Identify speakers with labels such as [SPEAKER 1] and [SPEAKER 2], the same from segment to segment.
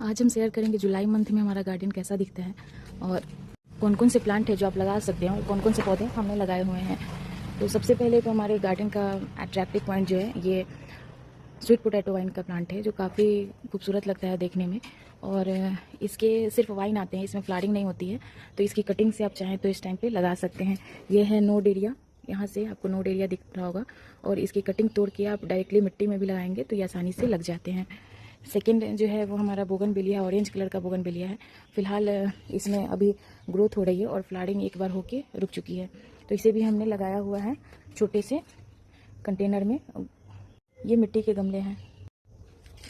[SPEAKER 1] आज हम शेयर करेंगे जुलाई मंथ में हमारा गार्डन कैसा दिखता है और कौन कौन से प्लांट है जो आप लगा सकते हैं और कौन कौन से पौधे हमने लगाए हुए हैं। तो सबसे पहले तो हमारे गार्डन का अट्रैक्टिव पॉइंट जो है ये स्वीट पोटैटो वाइन का प्लांट है, जो काफ़ी खूबसूरत लगता है देखने में। और इसके सिर्फ वाइन आते हैं, इसमें फ्लावरिंग नहीं होती है, तो इसकी कटिंग से आप चाहें तो इस टाइम पे लगा सकते हैं। ये है नोड एरिया, यहाँ से आपको नोड एरिया दिख रहा होगा, और इसकी कटिंग तोड़ के आप डायरेक्टली मिट्टी में भी लगाएंगे तो ये आसानी से लग जाते हैं। सेकंड जो है वो हमारा बोगनविलिया, ऑरेंज कलर का बोगनविलिया है। फिलहाल इसमें अभी ग्रोथ हो रही है और फ्लावरिंग एक बार होके रुक चुकी है, तो इसे भी हमने लगाया हुआ है छोटे से कंटेनर में। ये मिट्टी के गमले हैं।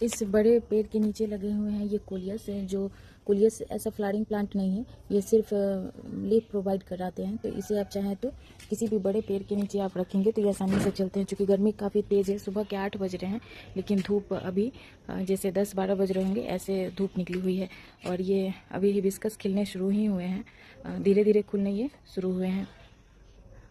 [SPEAKER 1] इस बड़े पेड़ के नीचे लगे हुए हैं ये कोलियस है, जो कोलियस ऐसा फ्लावरिंग प्लांट नहीं है, ये सिर्फ लीफ प्रोवाइड कराते हैं। तो इसे आप चाहें तो किसी भी बड़े पेड़ के नीचे आप रखेंगे तो ये आसानी से चलते हैं। चूँकि गर्मी काफ़ी तेज़ है, सुबह के 8 बज रहे हैं, लेकिन धूप अभी जैसे 10-12 बज रहे होंगे ऐसे धूप निकली हुई है। और ये अभी हिबिस्कस खिलने शुरू ही हुए हैं, धीरे धीरे खुलने ये शुरू हुए हैं।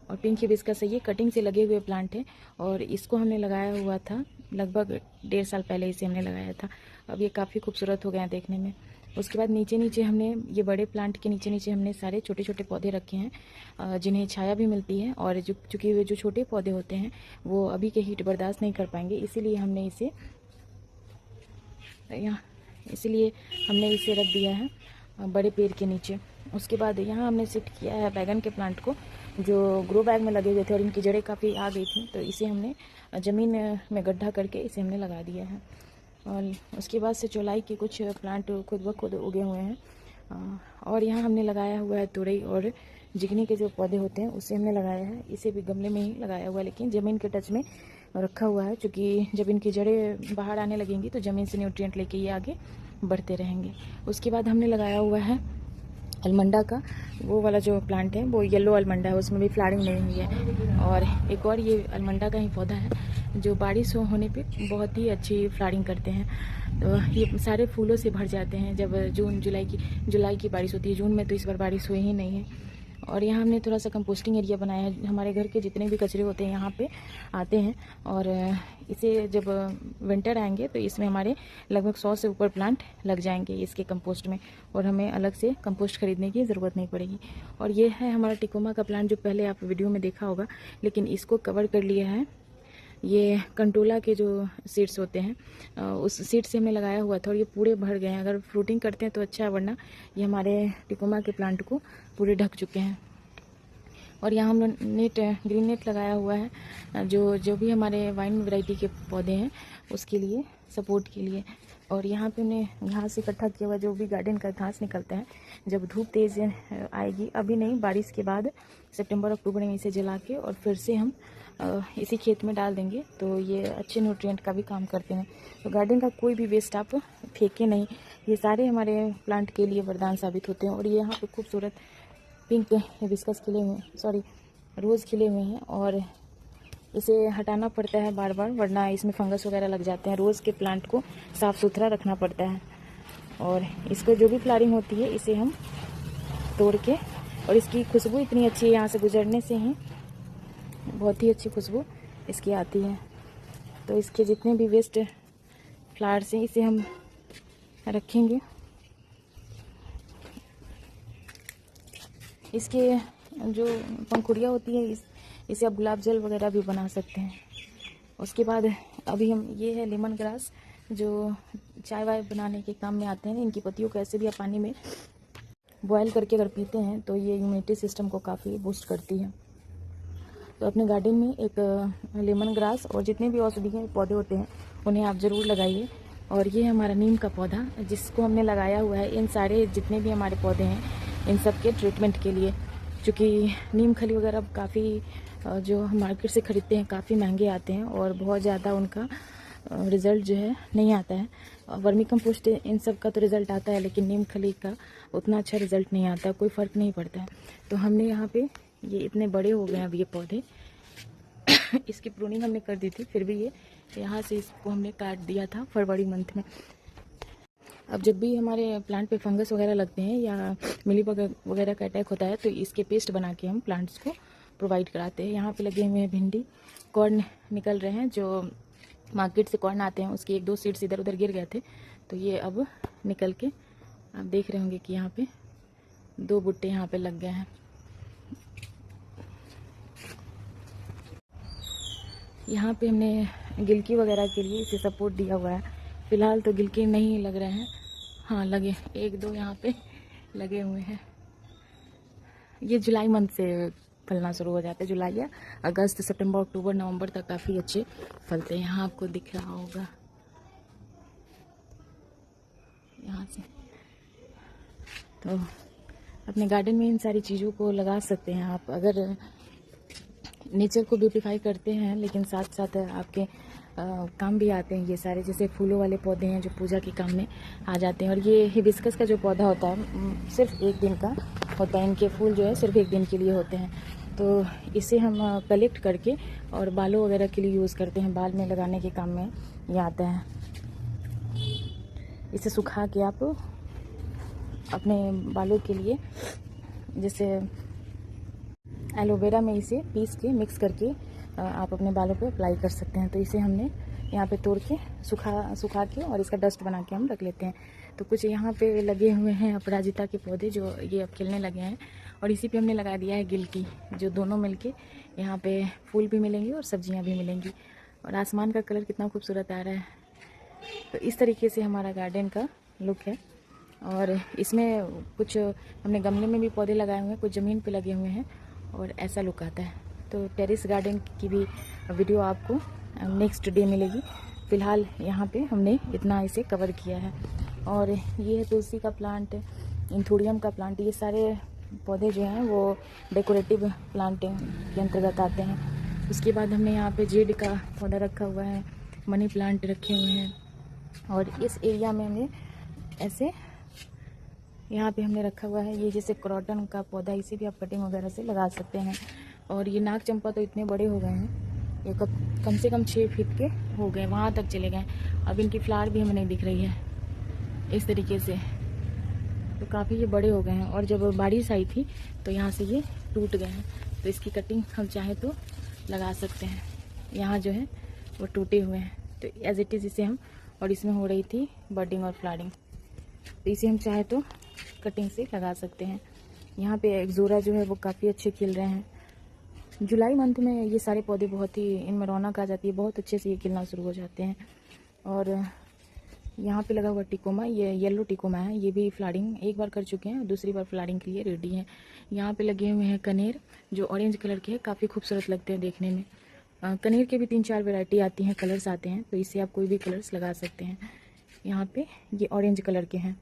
[SPEAKER 1] और पिंक हिबिस्कस है, ये कटिंग से लगे हुए प्लांट है और इसको हमने लगाया हुआ था लगभग 1.5 साल पहले इसे हमने लगाया था। अब ये काफ़ी खूबसूरत हो गए हैं देखने में। उसके बाद नीचे नीचे हमने ये बड़े प्लांट के नीचे नीचे हमने सारे छोटे छोटे पौधे रखे हैं, जिन्हें छाया भी मिलती है। और चूँकि वे जो छोटे पौधे होते हैं वो अभी के हीट बर्दाश्त नहीं कर पाएंगे, इसीलिए हमने इसे रख दिया है बड़े पेड़ के नीचे। उसके बाद यहाँ हमने शिफ्ट किया है बैगन के प्लांट को, जो ग्रो बैग में लगे हुए थे और इनकी जड़ें काफ़ी आ गई थी, तो इसे हमने ज़मीन में गड्ढा करके इसे हमने लगा दिया है। और उसके बाद से चौलाई के कुछ प्लांट खुद ब खुद उगे हुए हैं। और यहाँ हमने लगाया हुआ है तुरई और जिगनी के जो पौधे होते हैं उसे हमने लगाया है। इसे भी गमले में ही लगाया हुआ है, लेकिन ज़मीन के टच में रखा हुआ है, क्योंकि जब इनकी जड़ें बाहर आने लगेंगी तो ज़मीन से न्यूट्रिएंट लेके ये आगे बढ़ते रहेंगे। उसके बाद हमने लगाया हुआ है अलमंडा का, वो वाला जो प्लांट है वो येलो अलमंडा है, उसमें भी फ्लावरिंग नहीं हुई है। और एक और ये अलमंडा का ही पौधा है जो बारिश होने पे बहुत ही अच्छी फ्लावरिंग करते हैं। तो ये सारे फूलों से भर जाते हैं जब जून जुलाई की बारिश होती है। जून में तो इस बार बारिश हुई ही नहीं है। और यहाँ हमने थोड़ा सा कंपोस्टिंग एरिया बनाया है, हमारे घर के जितने भी कचरे होते हैं यहाँ पे आते हैं। और इसे जब विंटर आएंगे तो इसमें हमारे लगभग 100 से ऊपर प्लांट लग जाएंगे इसके कंपोस्ट में, और हमें अलग से कंपोस्ट खरीदने की ज़रूरत नहीं पड़ेगी। और ये है हमारा टिकोमा का प्लांट, जो पहले आप वीडियो में देखा होगा, लेकिन इसको कवर कर लिया है ये कंटोला के जो सीड्स होते हैं, उस सीड से हमने लगाया हुआ था और ये पूरे भर गए हैं। अगर फ्रूटिंग करते हैं तो अच्छा है, वरना ये हमारे टिकोमा के प्लांट को पूरे ढक चुके हैं। और यहाँ हम लोग ग्रीन नेट लगाया हुआ है, जो भी हमारे वाइन वैरायटी के पौधे हैं उसके लिए, सपोर्ट के लिए। और यहाँ पे हमने घास इकट्ठा किया हुआ, जो भी गार्डन का घास निकलता है जब धूप तेज़ आएगी, अभी नहीं, बारिश के बाद सितंबर अक्टूबर में इसे जला के और फिर से हम इसी खेत में डाल देंगे, तो ये अच्छे न्यूट्रिएंट का भी काम करते हैं। तो गार्डन का कोई भी वेस्ट आप फेंके नहीं, ये सारे हमारे प्लांट के लिए वरदान साबित होते हैं। और ये यहाँ पे खूबसूरत पिंक हिबिस्कस खिले हुए, रोज़ खिले हुए हैं, और इसे हटाना पड़ता है बार बार, वरना इसमें फंगस वगैरह लग जाते हैं। रोज़ के प्लांट को साफ़ सुथरा रखना पड़ता है। और इसको जो भी फ्लावरिंग होती है इसे हम तोड़ के, और इसकी खुशबू इतनी अच्छी है, यहाँ से गुजरने से ही बहुत ही अच्छी खुशबू इसकी आती है। तो इसके जितने भी वेस्ट फ्लावर्स हैं इसे हम रखेंगे। इसके जो पंखुड़ियाँ होती है इसे आप गुलाब जल वगैरह भी बना सकते हैं। उसके बाद अभी ये है लेमन ग्रास, जो चाय वाय बनाने के काम में आते हैं। इनकी पत्तियों को ऐसे भी आप पानी में बॉयल करके अगर पीते हैं तो ये इम्यूनिटी सिस्टम को काफ़ी बूस्ट करती है। तो अपने गार्डन में एक लेमन ग्रास और जितने भी औषधीय पौधे होते हैं उन्हें आप ज़रूर लगाइए। और ये हमारा नीम का पौधा, जिसको हमने लगाया हुआ है इन सारे जितने भी हमारे पौधे हैं इन सब के ट्रीटमेंट के लिए। क्योंकि नीम खली वगैरह काफ़ी जो हम मार्केट से ख़रीदते हैं काफ़ी महंगे आते हैं और बहुत ज़्यादा उनका रिज़ल्ट जो है नहीं आता है। वर्मी कंपोस्ट इन सब का तो रिज़ल्ट आता है, लेकिन नीम खली का उतना अच्छा रिज़ल्ट नहीं आता, कोई फ़र्क नहीं पड़ता है। तो हमने यहाँ पे ये इतने बड़े हो गए हैं अब ये पौधे इसकी प्रूनिंग हमने कर दी थी, फिर भी ये यहाँ से इसको हमने काट दिया था फरवरी मंथ में। अब जब भी हमारे प्लांट पे फंगस वगैरह लगते हैं या मिलीबग वगैरह का अटैक होता है तो इसके पेस्ट बना के हम प्लांट्स को प्रोवाइड कराते हैं। यहाँ पे लगे हुए हैं भिंडी, कॉर्न निकल रहे हैं, जो मार्केट से कॉर्न आते हैं उसके 1-2 सीड्स इधर उधर गिर गए थे, तो ये अब निकल के आप देख रहे होंगे कि यहाँ पे 2 बुट्टे यहाँ पे लग गए हैं। यहाँ पे हमने गिलकी वगैरह के लिए इसे सपोर्ट दिया हुआ है। फ़िलहाल तो गिलकी नहीं लग रहे हैं, हाँ लगे 1-2 यहाँ पे लगे हुए हैं। ये जुलाई मंथ से फलना शुरू हो जाते हैं। जुलाई या अगस्त, सितंबर, अक्टूबर, नवंबर तक काफ़ी अच्छे फलते हैं। यहाँ आपको दिख रहा होगा यहाँ से। तो अपने गार्डन में इन सारी चीज़ों को लगा सकते हैं आप, अगर नेचर को ब्यूटीफाई करते हैं, लेकिन साथ साथ आपके काम भी आते हैं ये सारे। जैसे फूलों वाले पौधे हैं जो पूजा के काम में आ जाते हैं। और ये हिबिस्कस का जो पौधा होता है सिर्फ 1 दिन का होता है, इनके फूल जो है सिर्फ 1 दिन के लिए होते हैं। तो इसे हम कलेक्ट करके और बालों वगैरह के लिए यूज़ करते हैं, बाल में लगाने के काम में ये आता है। इसे सुखा के आप अपने बालों के लिए, जैसे एलोवेरा में इसे पीस के मिक्स करके आप अपने बालों पे अप्लाई कर सकते हैं। तो इसे हमने यहाँ पे तोड़ के सुखा के और इसका डस्ट बना के हम रख लेते हैं। तो कुछ यहाँ पे लगे हुए हैं अपराजिता के पौधे जो ये अब खिलने लगे हैं, और इसी पे हमने लगा दिया है गिलकी, जो दोनों मिलके यहाँ पे फूल भी मिलेंगे और सब्जियाँ भी मिलेंगी। और आसमान का कलर कितना खूबसूरत आ रहा है। तो इस तरीके से हमारा गार्डन का लुक है। और इसमें कुछ हमने गमले में भी पौधे लगाए हुए हैं, कुछ ज़मीन पे लगे हुए हैं, और ऐसा लुक आता है। तो टेरेस गार्डन की भी वीडियो आपको नेक्स्ट डे मिलेगी। फ़िलहाल यहाँ पे हमने इतना इसे कवर किया है। और ये है तुलसी का प्लांट, एंथोरियम का प्लांट। ये सारे पौधे जो हैं वो डेकोरेटिव प्लांट के अंतर्गत आते हैं। उसके बाद हमने यहाँ पे जेड का पौधा रखा हुआ है, मनी प्लांट रखे हुए हैं। और इस एरिया में हमने ऐसे यहाँ पे हमने रखा हुआ है, ये जैसे क्रॉटन का पौधा, इसे भी आप कटिंग वगैरह से लगा सकते हैं। और ये नाग चंपा तो इतने बड़े हो गए हैं, ये कम से कम 6 फीट के हो गए, वहाँ तक चले गए। अब इनकी फ्लावर भी हमें नहीं दिख रही है इस तरीके से, तो काफ़ी ये बड़े हो गए हैं। और जब बारिश आई थी तो यहाँ से ये टूट गए हैं, तो इसकी कटिंग हम चाहें तो लगा सकते हैं। यहाँ जो है वो टूटे हुए हैं, तो एज इट इज़ इसे हम, और इसमें हो रही थी बडिंग और फ्लावरिंग, तो इसे हम चाहे तो कटिंग से लगा सकते हैं। यहाँ पे एक्जोरा जो है वो काफ़ी अच्छे खिल रहे हैं। जुलाई मंथ में ये सारे पौधे बहुत ही, इनमें रौनक आ जाती है, बहुत अच्छे से ये खिलना शुरू हो जाते हैं। और यहाँ पे लगा हुआ टिकोमा, ये येलो टिकोमा है, ये भी फ्लावरिंग एक बार कर चुके हैं, दूसरी बार फ्लावरिंग के लिए रेडी है। यहाँ पे लगे हुए हैं कनेर, जो ऑरेंज कलर के हैं, काफ़ी खूबसूरत लगते हैं देखने में। कनेर के भी 3-4 वैरायटी आती हैं, कलर्स आते हैं, तो इससे आप कोई भी कलर्स लगा सकते हैं। यहाँ पे ये ऑरेंज कलर के हैं।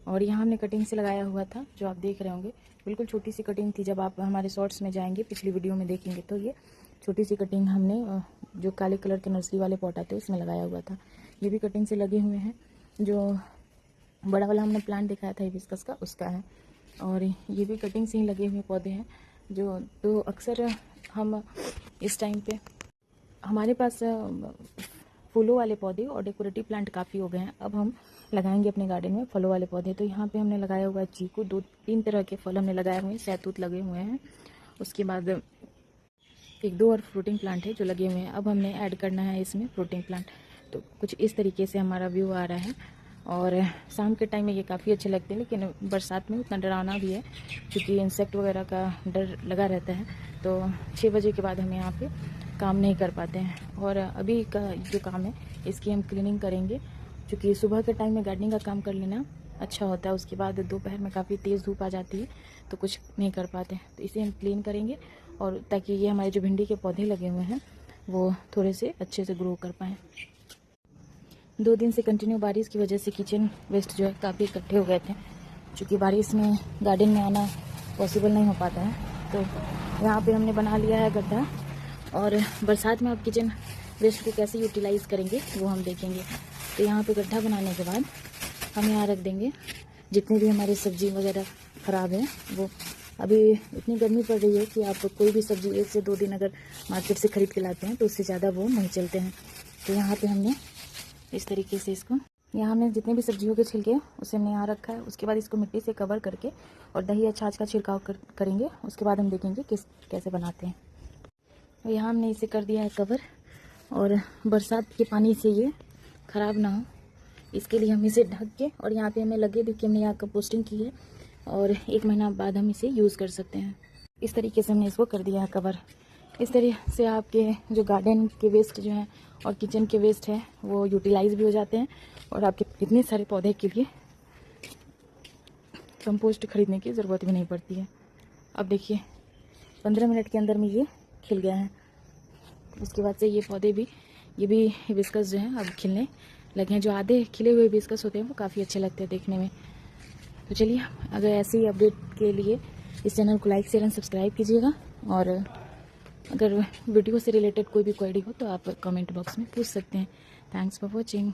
[SPEAKER 1] और यहाँ हमने कटिंग से लगाया हुआ था, जो आप देख रहे होंगे, बिल्कुल छोटी सी कटिंग थी। जब आप हमारे शॉर्ट्स में जाएंगे, पिछली वीडियो में देखेंगे, तो ये छोटी सी कटिंग हमने जो काले कलर के नर्सरी वाले पॉट आते हैं उसमें लगाया हुआ था। ये भी कटिंग से लगे हुए हैं। जो बड़ा वाला हमने प्लांट दिखाया था हिबिस्कस का, उसका है। और ये भी कटिंग से ही लगे हुए पौधे हैं, जो तो अक्सर हम इस टाइम पे हमारे पास फूलों वाले पौधे और डेकोरेटिव प्लांट काफ़ी हो गए हैं। अब हम लगाएंगे अपने गार्डन में फलों वाले पौधे। तो यहाँ पे हमने लगाया हुआ है चीकू, 2-3 तरह के फल हमने लगाए हुए हैं, सहतूत लगे हुए हैं। उसके बाद 1-2 और फ्रूटिंग प्लांट है जो लगे हुए हैं। अब हमने ऐड करना है इसमें फ्रूटिंग प्लांट। तो कुछ इस तरीके से हमारा व्यू आ रहा है। और शाम के टाइम में ये काफ़ी अच्छे लगते हैं, लेकिन बरसात में उतना डरावना भी है, क्योंकि इंसेक्ट वगैरह का डर लगा रहता है। तो 6 बजे के बाद हम यहाँ पे काम नहीं कर पाते हैं। और अभी का जो काम है इसकी हम क्लीनिंग करेंगे, क्योंकि सुबह के टाइम में गार्डनिंग का काम कर लेना अच्छा होता है। उसके बाद दोपहर में काफ़ी तेज़ धूप आ जाती है, तो कुछ नहीं कर पाते। तो इसे हम क्लीन करेंगे, और ताकि ये हमारे जो भिंडी के पौधे लगे हुए हैं वो थोड़े से अच्छे से ग्रो कर पाएँ। 2 दिन से कंटिन्यू बारिश की वजह से किचन वेस्ट जो है काफ़ी इकट्ठे हो गए थे, क्योंकि बारिश में गार्डन में आना पॉसिबल नहीं हो पाता है। तो यहाँ पे हमने बना लिया है गड्ढा, और बरसात में आप किचन वेस्ट को कैसे यूटिलाइज़ करेंगे वो हम देखेंगे। तो यहाँ पे गड्ढा बनाने के बाद हम यहाँ रख देंगे जितनी भी हमारी सब्जी वगैरह ख़राब है वो। अभी इतनी गर्मी पड़ रही है कि आप कोई भी सब्ज़ी 1 से 2 दिन अगर मार्केट से ख़रीद के लाते हैं तो उससे ज़्यादा वो नहीं चलते हैं। तो यहाँ पे हमने इस तरीके से इसको, यहाँ हमने जितने भी सब्जियों के छिलके उसे हमने यहाँ रखा है। उसके बाद इसको मिट्टी से कवर करके और दही या छाछ का छिड़काव करेंगे। उसके बाद हम देखेंगे कैसे बनाते हैं। तो यहाँ हमने इसे कर दिया है कवर, और बरसात के पानी से ये ख़राब ना हो इसके लिए हम इसे ढक के और यहाँ पे हमें लगे भी कि हमने यहाँ का पोस्टिंग की है और 1 महीना बाद हम इसे यूज़ कर सकते हैं। इस तरीके से हमने इसको कर दिया है कवर। इस तरह से आपके जो गार्डन के वेस्ट जो हैं और किचन के वेस्ट है वो यूटिलाइज भी हो जाते हैं और आपके इतने सारे पौधे के लिए कंपोस्ट खरीदने की ज़रूरत भी नहीं पड़ती है। अब देखिए 15 मिनट के अंदर में ये खिल गया है। उसके बाद से ये पौधे भी, ये भी हिबिस्कस जो हैं अब खिलने लगे हैं। जो आधे खिले हुए हिबिस्कस होते हैं वो काफ़ी अच्छे लगते हैं देखने में। तो चलिए, अगर ऐसी ही अपडेट के लिए इस चैनल को लाइक शेयर एंड सब्सक्राइब कीजिएगा और अगर वीडियो से रिलेटेड कोई भी क्वेरी हो तो आप कमेंट बॉक्स में पूछ सकते हैं। Thanks for watching.